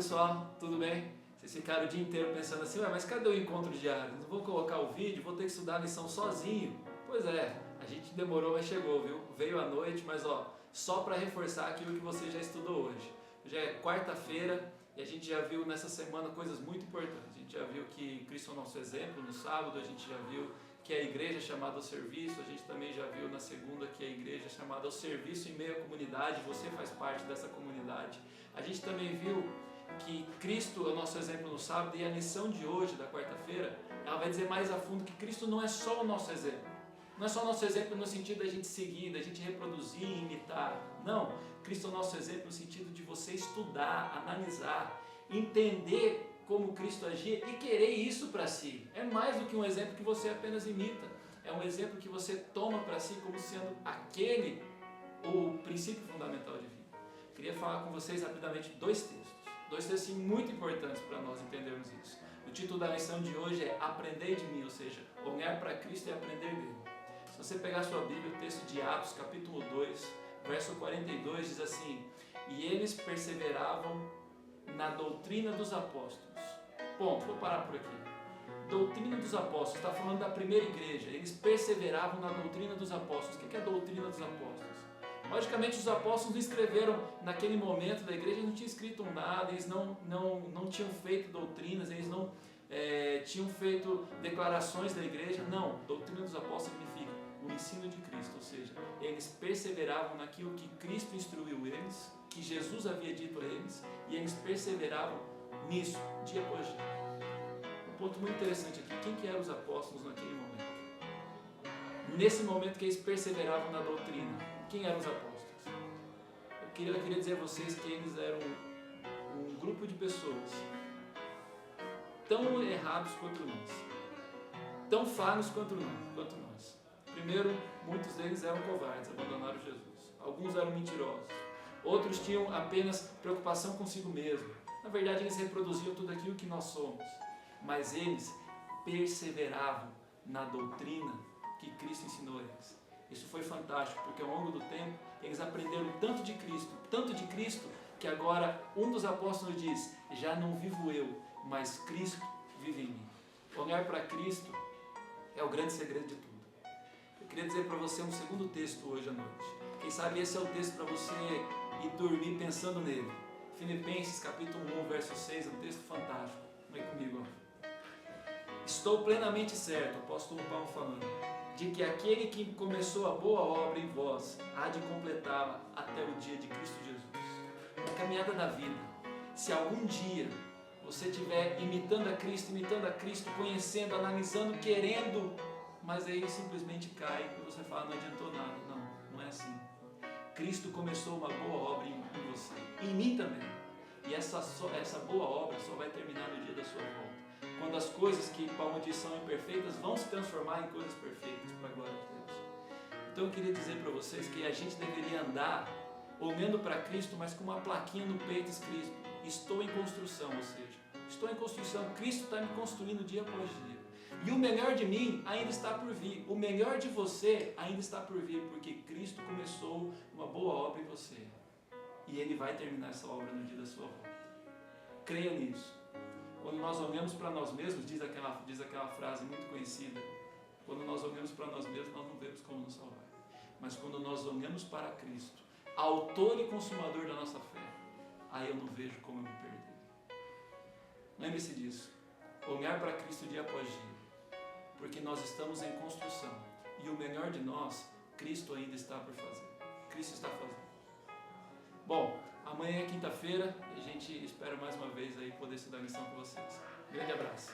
pessoal, tudo bem? Vocês ficaram o dia inteiro pensando assim, mas cadê o encontro diário? Não vou colocar o vídeo, vou ter que estudar a lição sozinho. Pois é, a gente demorou, mas chegou, viu? Veio à noite, mas só para reforçar aquilo que você já estudou hoje. Hoje é quarta-feira e a gente já viu nessa semana coisas muito importantes. A gente já viu que Cristo é o nosso exemplo no sábado, a gente já viu que a igreja é chamada ao serviço, a gente também já viu na segunda que a igreja é chamada ao serviço em meio à comunidade, você faz parte dessa comunidade. A gente também viu que Cristo é o nosso exemplo no sábado e a lição de hoje, da quarta-feira, ela vai dizer mais a fundo que Cristo não é só o nosso exemplo. Não é só o nosso exemplo no sentido da gente seguir, da gente reproduzir e imitar. Não, Cristo é o nosso exemplo no sentido de você estudar, analisar, entender como Cristo agia e querer isso para si. É mais do que um exemplo que você apenas imita. É um exemplo que você toma para si como sendo aquele o princípio fundamental de vida. Queria falar com vocês rapidamente dois textos muito importantes para nós entendermos isso. O título da lição de hoje é Aprender de mim, ou seja, olhar para Cristo e aprender dele. Se você pegar a sua Bíblia, o texto de Atos, capítulo 2, verso 42, diz assim: e eles perseveravam na doutrina dos apóstolos. Ponto, vou parar por aqui. Doutrina dos apóstolos, está falando da primeira igreja. Eles perseveravam na doutrina dos apóstolos. O que é a doutrina dos apóstolos? Logicamente os apóstolos não escreveram naquele momento da igreja, não tinham escrito nada, eles não tinham feito doutrinas, eles não tinham feito declarações da igreja. Não, doutrina dos apóstolos significa o ensino de Cristo, ou seja, eles perseveravam naquilo que Cristo instruiu eles, que Jesus havia dito a eles, e eles perseveravam nisso, dia após dia. Um ponto muito interessante aqui, quem que eram os apóstolos naquele momento? Nesse momento que eles perseveravam na doutrina, quem eram os apóstolos? Eu queria dizer a vocês que eles eram um grupo de pessoas tão errados quanto nós, tão falhos quanto nós. Primeiro, muitos deles eram covardes, abandonaram Jesus. Alguns eram mentirosos. Outros tinham apenas preocupação consigo mesmo. Na verdade, eles reproduziam tudo aquilo que nós somos. Mas eles perseveravam na doutrina que Cristo ensinou a eles. Isso foi fantástico, porque ao longo do tempo, eles aprenderam tanto de Cristo, que agora um dos apóstolos diz: já não vivo eu, mas Cristo vive em mim. Olhar para Cristo é o grande segredo de tudo. Eu queria dizer para você um segundo texto hoje à noite. Quem sabe esse é o texto para você ir dormir pensando nele. Filipenses capítulo 1, verso 6, é um texto fantástico. Vem comigo. Estou plenamente certo, o apóstolo Paulo falando, de que aquele que começou a boa obra em vós há de completá-la até o dia de Cristo Jesus. Na caminhada da vida, se algum dia você estiver imitando a Cristo, conhecendo, analisando, querendo, mas aí simplesmente cai e você fala, não adiantou nada. Não é assim. Cristo começou uma boa obra em você, em mim também. E essa boa obra só vai terminar no dia da sua volta. Quando as coisas que Paulo diz são imperfeitas vão se transformar em coisas perfeitas para a glória de Deus. Então eu queria dizer para vocês que a gente deveria andar olhando para Cristo, mas com uma plaquinha no peito escrito: estou em construção, ou seja, estou em construção, Cristo está me construindo dia após dia. E o melhor de mim ainda está por vir, o melhor de você ainda está por vir, porque Cristo começou uma boa obra em você. E Ele vai terminar essa obra no dia da sua volta. Creia nisso. Quando nós olhamos para nós mesmos, diz aquela frase muito conhecida, quando nós olhamos para nós mesmos, nós não vemos como nos salvar. Mas quando nós olhamos para Cristo, autor e consumador da nossa fé, aí eu não vejo como eu me perder. Lembre-se disso. Olhar para Cristo dia após dia, porque nós estamos em construção. E o melhor de nós, Cristo ainda está por fazer. Cristo está fazendo. Bom, amanhã é quinta-feira e a gente espera mais uma vez aí poder estudar a lição com vocês. Grande abraço.